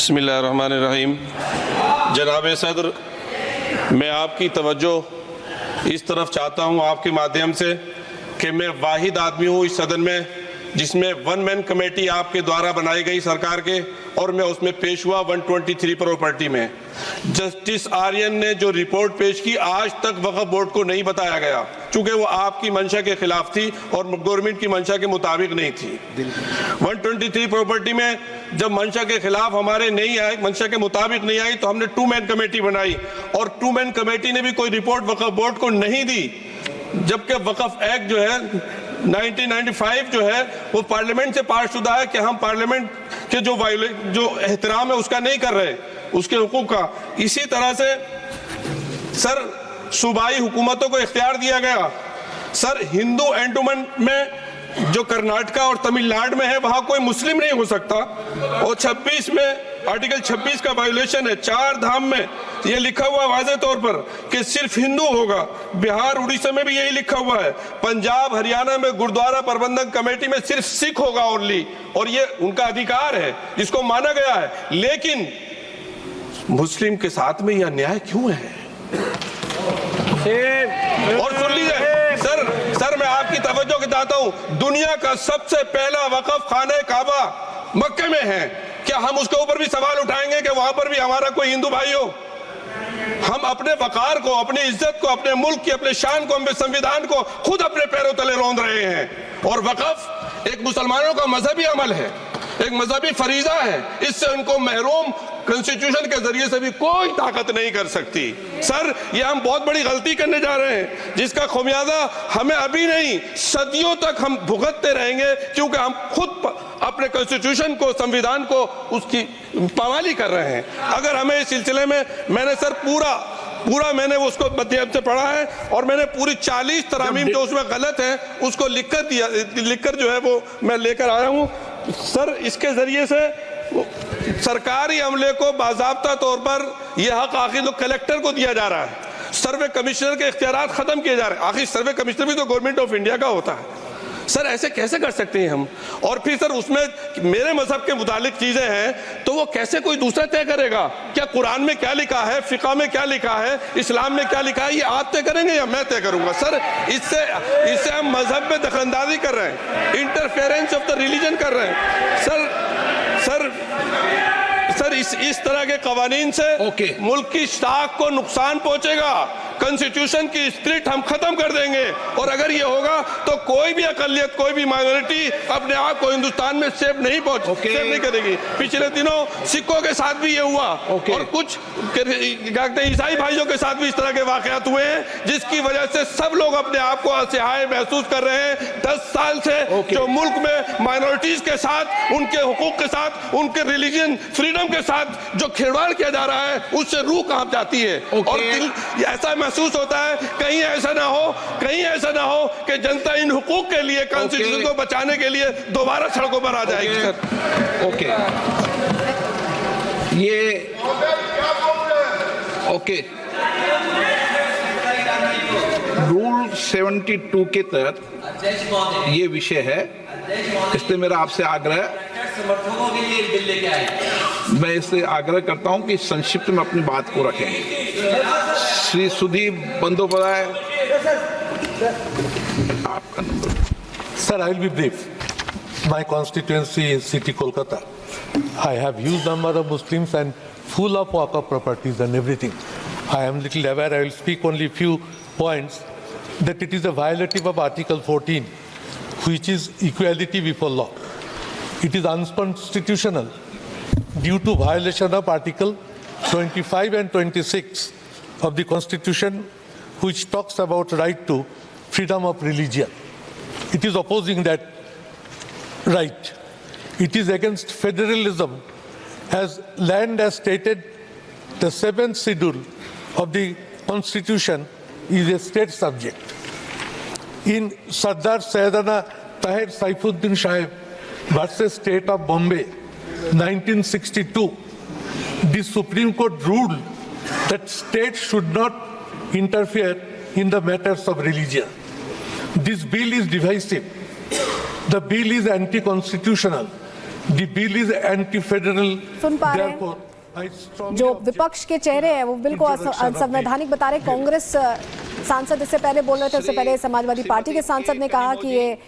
बिस्मिल्लाहिर्रहमानिर्रहीम। जनाब सदर, मैं आपकी तवज्जो इस तरफ चाहता हूँ आपके माध्यम से कि मैं वाहिद आदमी हूँ इस सदन में जिसमें वन मैन कमेटी आपके द्वारा बनाई गई सरकार के, और मैं उसमें पेश हुआ 123 प्रॉपर्टी में। जस्टिस आर्यन ने जो रिपोर्ट पेश की, आज तक वक्फ बोर्ड को नहीं बताया गया, चूंकि वो आपकी मंशा के खिलाफ थी और गवर्नमेंट की मंशा के मुताबिक नहीं थी। 123 प्रॉपर्टी में जब मंशा के खिलाफ हमारे नहीं आई, मंशा के मुताबिक नहीं आई, तो हमने 2 मैन कमेटी बनाई और 2 मैन कमेटी ने भी कोई रिपोर्ट वक्फ बोर्ड को नहीं दी, जबकि वक्फ एक्ट जो है 1995 जो है वो पार्लियामेंट से पास शुदा है कि हम पार्लियामेंट के जो एहतराम है उसका नहीं कर रहे, उसके हुकूक का। इसी तरह से सर सूबाई हुकूमतों को इख्तियार दिया गया। सर हिंदू एंडोमेंट में जो कर्नाटका और तमिलनाडु में है वहां कोई मुस्लिम नहीं हो सकता, और 26 में आर्टिकल 26 का वायोलेशन है। 4 धाम में ये लिखा हुआ वाज़े तौर पर कि सिर्फ हिंदू होगा। बिहार उड़ीसा में भी यही लिखा हुआ है। पंजाब हरियाणा में गुरुद्वारा प्रबंधक कमेटी में सिर्फ सिख होगा ओनली, और ये उनका अधिकार है जिसको माना गया है। लेकिन मुस्लिम के साथ में यह अन्याय क्यों है? और सुन लीजिए सर मैं आपकी तवज्जो के चाहता हूं, दुनिया का सबसे पहला वक़फ़ खाने काबा मक्के में है। क्या हम उसके ऊपर भी सवाल उठाएंगे कि वहां पर भी हमारा कोई हिंदू भाई हो? हम अपने वकार को, अपनी इज्जत को, अपने मुल्क की, अपने शान को, अपने संविधान को खुद अपने पैरों तले रौंद रहे हैं। और वक़फ़ एक मुसलमानों का मजहबी अमल है, एक मजहबी फरीजा है। इससे उनको महरूम कॉन्स्टिट्यूशन के जरिए से भी कोई ताकत नहीं कर सकती। सर ये हम बहुत बड़ी गलती करने जा रहे हैं जिसका खुमियाजा हमें अभी नहीं सदियों तक हम भुगतते रहेंगे, क्योंकि हम खुद अपने कॉन्स्टिट्यूशन को, संविधान को, उसकी पामाली कर रहे हैं। अगर हमें इस सिलसिले में मैंने सर पूरा मैंने उसको मध्यम से पढ़ा है और मैंने पूरी 40 तरामीम जो उसमें गलत है उसको लिखकर जो है वो मैं लेकर आया हूँ। सर इसके जरिए से सरकारी अमले को बाज़ाब्ता तौर पर यह हक आखिर तो कलेक्टर को दिया जा रहा है। सर्वे कमिश्नर के इख्तियारात खत्म किए जा रहे हैं। आखिर सर्वे कमिश्नर भी तो गवर्नमेंट ऑफ इंडिया का होता है। सर ऐसे कैसे कर सकते हैं हम? और फिर सर उसमें मेरे मजहब के मुतालिक चीजें हैं तो वो कैसे कोई दूसरा तय करेगा? क्या कुरान में क्या लिखा है, फिक़ा में क्या लिखा है, इस्लाम में क्या लिखा है, ये आप तय करेंगे या मैं तय करूंगा? सर इससे हम मजहब में दखलंदाजी कर रहे हैं, इंटरफेरेंस ऑफ द रिलीजन कर रहे हैं। सर इस तरह के कवानीन से मुल्क की शाख को नुकसान पहुंचेगा। कॉन्स्टिट्यूशन की स्पिरिट हम खत्म कर देंगे, और अगर ये होगा तो कोई भी अकलियत, कोई भी माइनॉरिटी अपने आप को हिंदुस्तान में सेफ नहीं करेगी। पिछले दिनों सिखों के साथ भी ये हुआ, और कुछ ईसाई भाइयों के साथ भी इस तरह के वाकयात हुए हैं, जिसकी वजह से सब लोग अपने आप को असहाय महसूस कर रहे हैं। 10 साल से जो मुल्क में माइनॉरिटीज के साथ, उनके हुकूक के साथ, उनके रिलीजन फ्रीडम के साथ जो खिलवाड़ किया जा रहा है, उससे रूह कांप जाती है। और ऐसा महसूस होता है कहीं ऐसा ना हो कि जनता इन हुकूक के लिए, कॉन्स्टिट्यूशन को बचाने के लिए दोबारा सड़कों पर आ जाएगी। रूल 72 के तहत ये विषय है, इसलिए मेरा आपसे आग्रह, समर्थकों के लिए बिल लेके आए। मैं इससे आग्रह करता हूं कि संक्षिप्त में अपनी बात को रखें। श्री सुदीप बंदोपाध्याय, आपका number. Sir, I will be brief. My constituency is City Kolkata. I have huge number of Muslims and full of Waqf properties and everything. I am little aware. I will speak only few points that it is a violative of Article 14, which is equality before law. It is unconstitutional due to violation of Article 25 and 26 of the Constitution, which talks about right to freedom of religion. It is opposing that right. It is against federalism, as land as stated, the 7th schedule of the Constitution is a state subject. In Sardar Sayyidana Tahir Saifuddin Sahib versus State of Bombay, 1962, the Supreme Court ruled that states should not interfere in the matters of religion. This bill is divisive. The bill is anti-constitutional The bill is anti-federal. सुन पा रहे हैं? Therefore, I strongly जो object विपक्ष के चेहरे हैं वो बिल्कुल introduction of असंवैधानिक बता रहे। कांग्रेस सांसद इससे पहले बोल रहे थे, उससे पहले समाजवादी पार्टी के सांसद ने कहा कि ये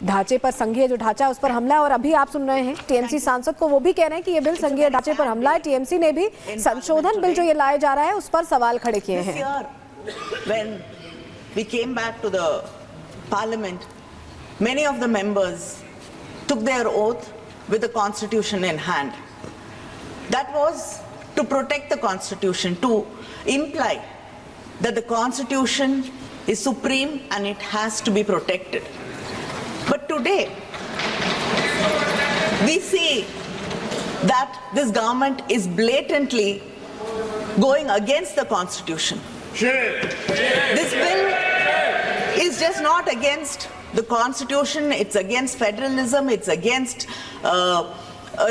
ढांचे पर, संघीय जो ढांचा है उस पर हमला है। और अभी आप सुन रहे हैं टीएमसी सांसद को, वो भी कह रहे हैं कि ये बिल संघीय ढांचे पर हमला है। टीएमसी ने भी संशोधन बिल जो ये लाया जा रहा है उस पर सवाल खड़े किए हैं। When we came back to the parliament, many of the members took their oath with the constitution in hand. That was to protect the constitution, to imply that the constitution is supreme and it has to be protected. But today, we see that this government is blatantly going against the constitution. This bill is just not against the constitution, it's against federalism, it's against a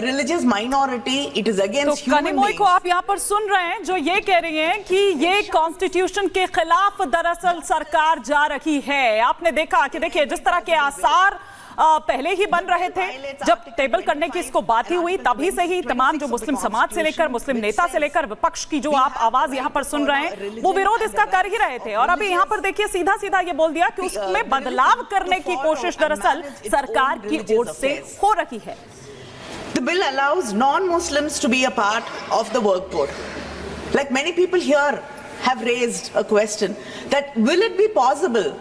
religious minority, it is तो against human Kanimozhi beings. को आप यहाँ पर सुन रहे हैं जो ये कह रही हैं कि ये कॉन्स्टिट्यूशन के खिलाफ दरअसल सरकार जा रही है। आपने देखा कि देखिए जिस तरह के आसार पहले ही बन रहे थे, जब टेबल करने की इसको बात ही हुई तभी से ही तमाम जो मुस्लिम समाज से लेकर, मुस्लिम नेता से लेकर विपक्ष की जो आप आवाज यहाँ पर सुन रहे हैं वो विरोध इसका कर ही रहे थे। और अभी यहाँ पर देखिए सीधा सीधा ये बोल दिया कि उसमें बदलाव करने की कोशिश दरअसल सरकार की ओर से हो रही है। The bill allows non-Muslims to be a part of the work board. Like many people here have raised a question that will it be possible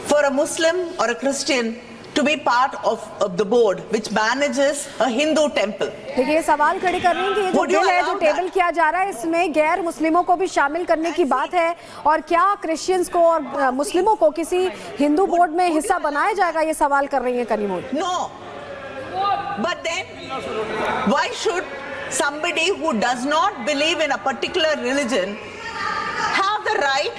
for a Muslim or a Christian to be part of the board which manages a Hindu temple? देखिए ये सवाल खड़े कर रहे हैं कि ये जो Would you बिल है allow जो टेबल that? किया जा रहा है इसमें गैर मुस्लिमों को भी शामिल करने की बात है, और क्या क्रिश्चियंस को और मुस्लिमों को किसी हिंदू बोर्ड में हिस्सा बनाया जाएगा, ये सवाल कर रही है Kanimozhi. No. But then, why should somebody who does not believe in a particular religion have the right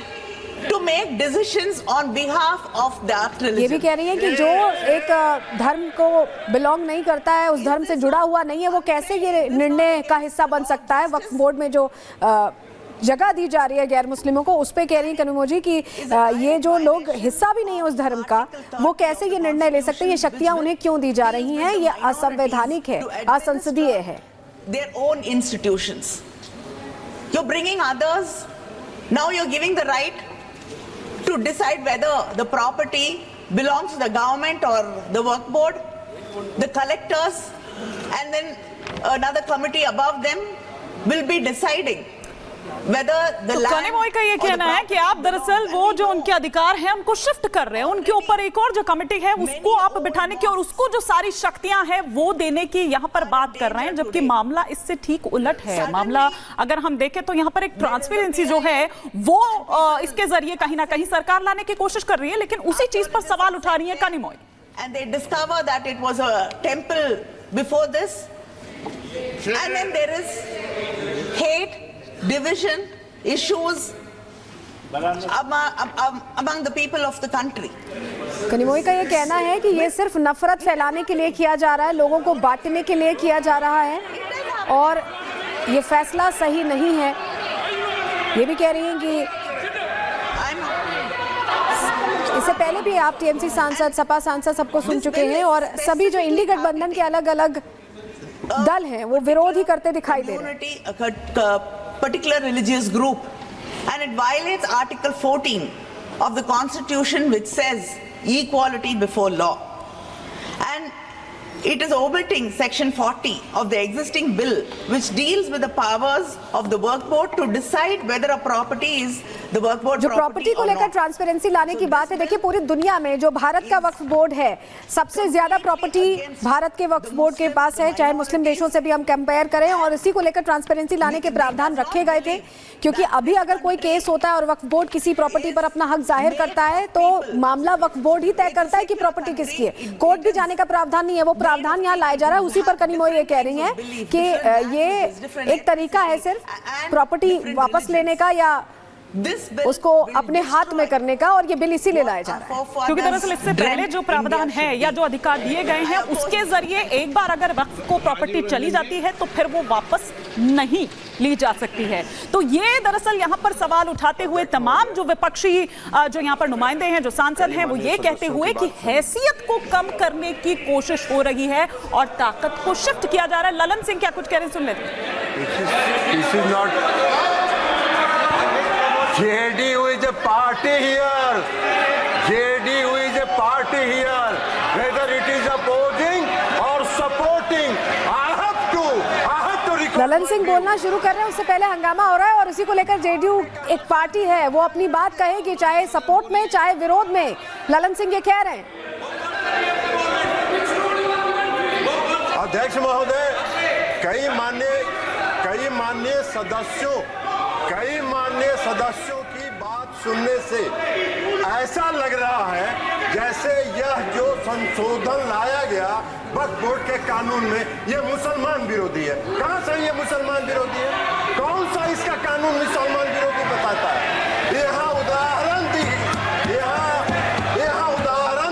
to make decisions on behalf of that ये भी religion? कह रही है कि जो एक धर्म को बिलोंग नहीं करता है, उस धर्म से जुड़ा हुआ नहीं है, वो कैसे ये निर्णय का हिस्सा बन सकता है। वक्फ बोर्ड में जो जगह दी जा रही है गैर मुस्लिमों को, उस पे कह रही है कनिमोई जी कि ये जो लोग हिस्सा भी नहीं है उस धर्म का, वो कैसे ये निर्णय ले सकते हैं, ये शक्तियां उन्हें क्यों दी जा रही हैं, ये असंवैधानिक है, असंसदीय है। Their own institutions. You're bringing others, now you're giving the right to decide whether the property belongs to the government or the work board, the collectors, and then another committee above them will be deciding whether the तो land Kanimozhi का ये or the कहना है कि property आप दरअसल belongs वो to जो the उनके अधिकार हैं उनको शिफ्ट कर रहे हैं, उनके ऊपर एक और जो कमेटी है उसको आप बिठाने की और उसको जो सारी शक्तियां हैं वो देने की यहाँ पर बात कर रहे हैं, जबकि मामला इससे ठीक उलट है। मामला अगर हम देखें तो यहाँ पर एक ट्रांसपेरेंसी जो है वो इसके जरिए कहीं ना कहीं सरकार लाने की कोशिश कर रही है, लेकिन उसी चीज पर सवाल उठा रही है Kanimozhi. and they discover that it was a temple before this, and then there is hate, division, issues among the people of the country. Kanimozhi का ये कहना है कि ये सिर्फ नफरत फैलाने के लिए किया जा रहा है, लोगों को बांटने के लिए किया जा रहा है, और ये फैसला सही नहीं है। ये भी कह रही हैं कि इससे पहले भी आप टीएमसी सांसद, सपा सांसद सबको सुन चुके हैं, और सभी जो इंडी गठबंधन के अलग अलग दल हैं वो विरोध ही करते दिखाई दे रहे हैं। A particular religious group, and it violates Article 14 of the Constitution, which says equality before law, and it is omitting Section 40 of the existing bill, which deals with the powers of the work board to decide whether a property is the work board जो property को or लेकर not. Transparency लाने की बात है, देखिए पूरी दुनिया में जो भारत का वक्फ बोर्ड है, सबसे ज्यादा प्रॉपर्टी भारत के वक्फ बोर्ड के पास है, चाहे मुस्लिम देशों से भी हम कंपेयर करें, और इसी को लेकर ट्रांसपेरेंसी लाने के प्रावधान रखे गए थे, क्योंकि अभी अगर कोई केस होता है और वक्फ बोर्ड किसी प्रॉपर्टी पर अपना हक जाहिर करता है तो मामला वक्फ बोर्ड ही तय करता है कि प्रॉपर्टी किसकी है, कोर्ट भी जाने का प्रावधान नहीं है। वो प्रावधान यहाँ लाया जा रहा है, उसी पर कनिमोई ये कह रही हैं कि ये एक तरीका है सिर्फ प्रॉपर्टी वापस लेने का या उसको अपने हाथ में करने का, और ये बिल इसीलिए लाया जा रहा है क्योंकि दरअसल इससे पहले जो प्रावधान है या जो अधिकार दिए गए हैं उसके जरिए एक बार अगर वक्फ को प्रॉपर्टी चली जाती है तो फिर वो वापस नहीं ली जा सकती है। तो ये दरअसल यहाँ पर सवाल उठाते हुए तमाम जो विपक्षी जो यहाँ पर नुमाइंदे हैं, जो सांसद हैं, वो ये कहते हुए कि हैसियत को कम करने की कोशिश हो रही है और ताकत को शिफ्ट किया जा रहा है। ललन सिंह क्या कुछ कह रहे हैं, सुन लेते हैं। This is not JDU is a party here. JDU is a party here. Whether it is opposing or supporting, I have to record. Lalan Singh बोलना शुरू कर रहे हैं, उससे पहले हंगामा हो रहा है और इसी को लेकर जेडीयू एक पार्टी है, वो अपनी बात कहेगी, चाहे सपोर्ट में चाहे विरोध में। ललन सिंह ये कह रहे हैं। अध्यक्ष महोदय, कई माननीय सदस्यों की बात सुनने से ऐसा लग रहा है जैसे यह जो संशोधन लाया गया वक्फ बोर्ड के कानून में, यह मुसलमान विरोधी है। कहां से ये मुसलमान विरोधी है? कौन सा इसका कानून मुसलमान विरोधी बताता है? यहाँ उदाहरण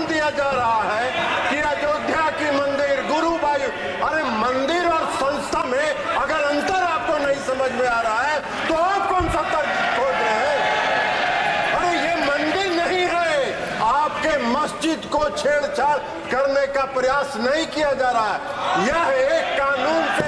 दिया जा रहा है कि अयोध्या की मंदिर गुरुवायूर, अरे मंदिर और संस्था में अगर अंतर आपको नहीं समझ में आ रहा है तो आप कौन सा तर्क खोज रहे हैं? अरे ये मंदिर नहीं है, आपके मस्जिद को छेड़छाड़ करने का प्रयास नहीं किया जा रहा है। यह एक कानून से